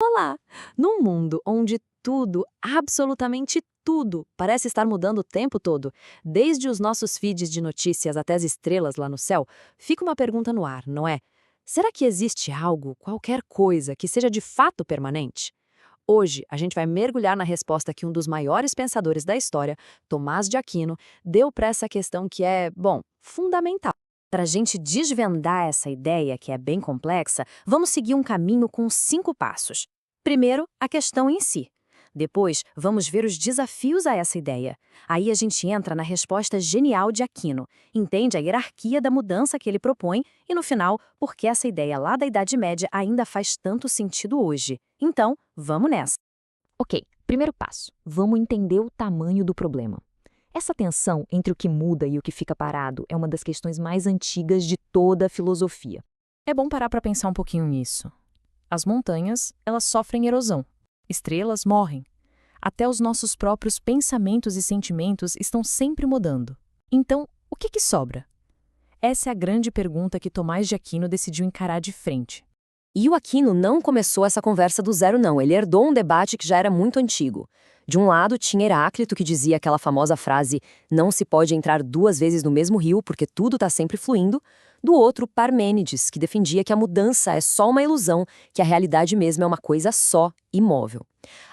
Olá! Num mundo onde tudo, absolutamente tudo, parece estar mudando o tempo todo, desde os nossos feeds de notícias até as estrelas lá no céu, fica uma pergunta no ar, não é? Será que existe algo, qualquer coisa, que seja de fato permanente? Hoje, a gente vai mergulhar na resposta que um dos maiores pensadores da história, Tomás de Aquino, deu para essa questão que é, bom, fundamental. Para a gente desvendar essa ideia, que é bem complexa, vamos seguir um caminho com 5 passos. Primeiro, a questão em si. Depois, vamos ver os desafios a essa ideia. Aí a gente entra na resposta genial de Aquino, entende a hierarquia da mudança que ele propõe e, no final, por que essa ideia lá da Idade Média ainda faz tanto sentido hoje. Então, vamos nessa. Ok, primeiro passo. Vamos entender o tamanho do problema. Essa tensão entre o que muda e o que fica parado é uma das questões mais antigas de toda a filosofia. É bom parar para pensar um pouquinho nisso. As montanhas, elas sofrem erosão. Estrelas morrem. Até os nossos próprios pensamentos e sentimentos estão sempre mudando. Então, o que sobra? Essa é a grande pergunta que Tomás de Aquino decidiu encarar de frente. E o Aquino não começou essa conversa do zero, não. Ele herdou um debate que já era muito antigo. De um lado, tinha Heráclito, que dizia aquela famosa frase: não se pode entrar 2 vezes no mesmo rio, porque tudo está sempre fluindo. Do outro, Parmênides, que defendia que a mudança é só uma ilusão, que a realidade mesmo é uma coisa só, imóvel.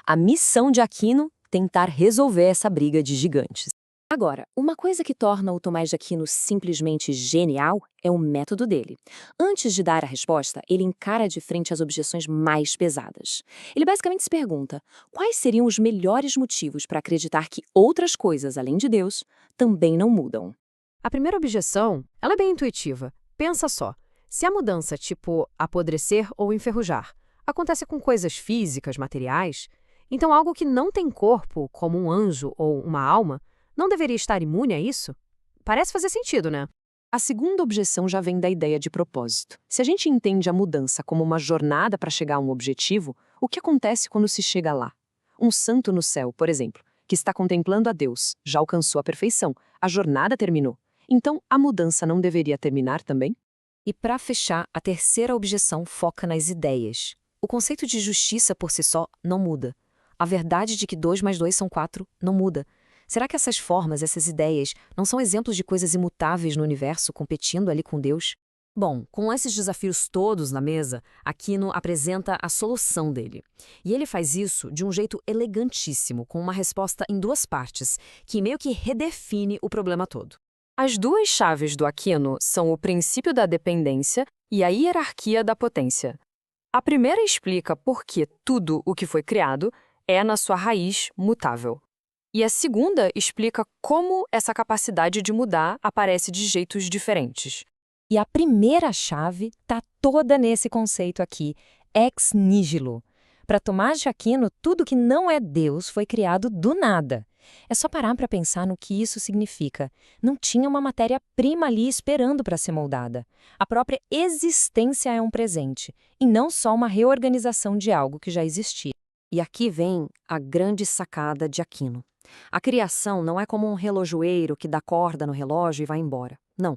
A missão de Aquino, tentar resolver essa briga de gigantes. Agora, uma coisa que torna o Tomás de Aquino simplesmente genial é o método dele. Antes de dar a resposta, ele encara de frente as objeções mais pesadas. Ele basicamente se pergunta: quais seriam os melhores motivos para acreditar que outras coisas, além de Deus, também não mudam? A primeira objeção, ela é bem intuitiva. Pensa só, se a mudança, tipo apodrecer ou enferrujar, acontece com coisas físicas, materiais, então algo que não tem corpo, como um anjo ou uma alma, não deveria estar imune a isso? Parece fazer sentido, né? A segunda objeção já vem da ideia de propósito. Se a gente entende a mudança como uma jornada para chegar a um objetivo, o que acontece quando se chega lá? Um santo no céu, por exemplo, que está contemplando a Deus, já alcançou a perfeição, a jornada terminou. Então, a mudança não deveria terminar também? E para fechar, a terceira objeção foca nas ideias. O conceito de justiça por si só não muda. A verdade de que 2 mais 2 são 4 não muda. Será que essas formas, essas ideias, não são exemplos de coisas imutáveis no universo competindo ali com Deus? Bom, com esses desafios todos na mesa, Aquino apresenta a solução dele. E ele faz isso de um jeito elegantíssimo, com uma resposta em 2 partes, que meio que redefine o problema todo. As 2 chaves do Aquino são o princípio da dependência e a hierarquia da potência. A primeira explica por que tudo o que foi criado é, na sua raiz, mutável. E a segunda explica como essa capacidade de mudar aparece de jeitos diferentes. E a primeira chave está toda nesse conceito aqui, ex nihilo. Para Tomás de Aquino, tudo que não é Deus foi criado do nada. É só parar para pensar no que isso significa. Não tinha uma matéria-prima ali esperando para ser moldada. A própria existência é um presente, e não só uma reorganização de algo que já existia. E aqui vem a grande sacada de Aquino. A criação não é como um relojoeiro que dá corda no relógio e vai embora. Não.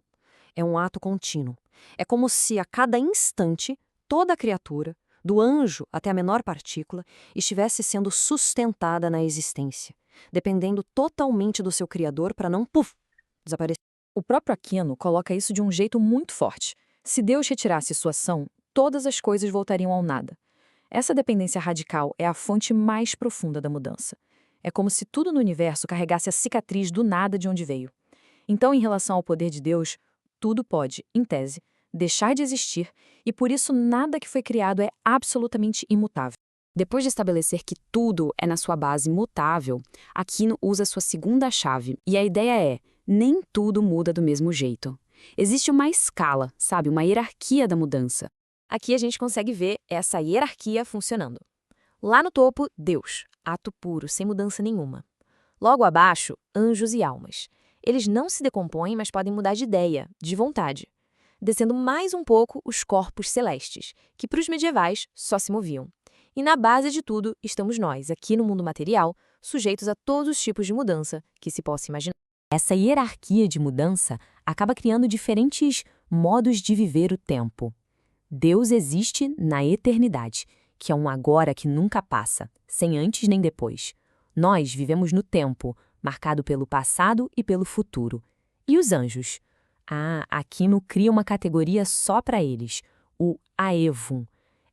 É um ato contínuo. É como se a cada instante toda a criatura, do anjo até a menor partícula, estivesse sendo sustentada na existência, dependendo totalmente do seu Criador para não, desaparecer. O próprio Aquino coloca isso de um jeito muito forte. Se Deus retirasse sua ação, todas as coisas voltariam ao nada. Essa dependência radical é a fonte mais profunda da mudança. É como se tudo no universo carregasse a cicatriz do nada de onde veio. Então, em relação ao poder de Deus, tudo pode, em tese, deixar de existir e por isso nada que foi criado é absolutamente imutável. Depois de estabelecer que tudo é na sua base mutável, Aquino usa sua segunda chave, e a ideia é: nem tudo muda do mesmo jeito. Existe uma escala, sabe, uma hierarquia da mudança. Aqui a gente consegue ver essa hierarquia funcionando. Lá no topo, Deus, ato puro, sem mudança nenhuma. Logo abaixo, anjos e almas. Eles não se decompõem, mas podem mudar de ideia, de vontade. Descendo mais um pouco, os corpos celestes, que para os medievais só se moviam. E na base de tudo estamos nós, aqui no mundo material, sujeitos a todos os tipos de mudança que se possa imaginar. Essa hierarquia de mudança acaba criando diferentes modos de viver o tempo. Deus existe na eternidade, que é um agora que nunca passa, sem antes nem depois. Nós vivemos no tempo, marcado pelo passado e pelo futuro. E os anjos? Aquino cria uma categoria só para eles, o aevum.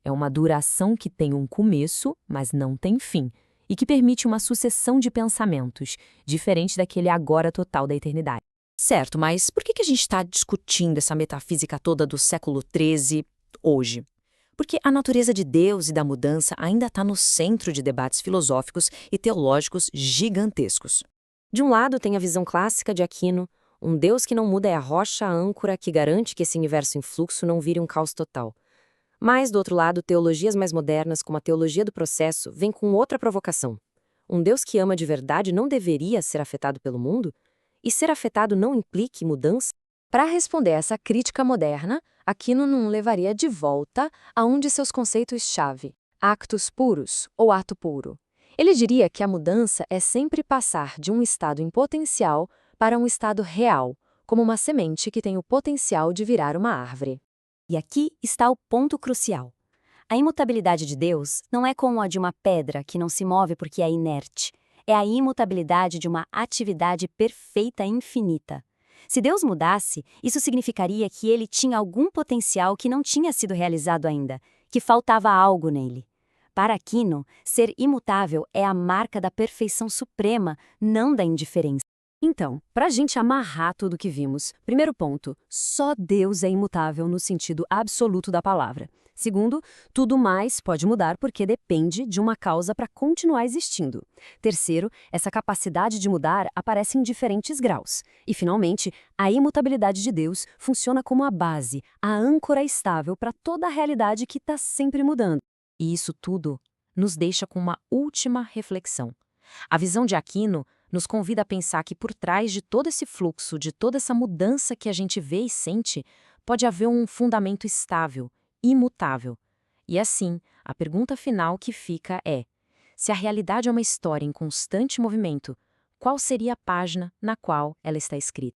É uma duração que tem um começo, mas não tem fim, e que permite uma sucessão de pensamentos, diferente daquele agora total da eternidade. Certo, mas por que a gente está discutindo essa metafísica toda do século XIII hoje? Porque a natureza de Deus e da mudança ainda está no centro de debates filosóficos e teológicos gigantescos. De um lado, tem a visão clássica de Aquino: um Deus que não muda é a rocha, a âncora que garante que esse universo em fluxo não vire um caos total. Mas, do outro lado, teologias mais modernas, como a teologia do processo, vêm com outra provocação. Um Deus que ama de verdade não deveria ser afetado pelo mundo? E ser afetado não implique mudança? Para responder essa crítica moderna, Aquino nos levaria de volta a um de seus conceitos-chave, actus purus, ou ato puro. Ele diria que a mudança é sempre passar de um estado em potencial para um estado real, como uma semente que tem o potencial de virar uma árvore. E aqui está o ponto crucial. A imutabilidade de Deus não é como a de uma pedra que não se move porque é inerte. É a imutabilidade de uma atividade perfeita e infinita. Se Deus mudasse, isso significaria que ele tinha algum potencial que não tinha sido realizado ainda, que faltava algo nele. Para Aquino, ser imutável é a marca da perfeição suprema, não da indiferença. Então, para a gente amarrar tudo o que vimos, primeiro ponto, só Deus é imutável no sentido absoluto da palavra. Segundo, tudo mais pode mudar porque depende de uma causa para continuar existindo. Terceiro, essa capacidade de mudar aparece em diferentes graus. E, finalmente, a imutabilidade de Deus funciona como a base, a âncora estável para toda a realidade que está sempre mudando. E isso tudo nos deixa com uma última reflexão. A visão de Aquino nos convida a pensar que por trás de todo esse fluxo, de toda essa mudança que a gente vê e sente, pode haver um fundamento estável, imutável. E assim, a pergunta final que fica é: se a realidade é uma história em constante movimento, qual seria a página na qual ela está escrita?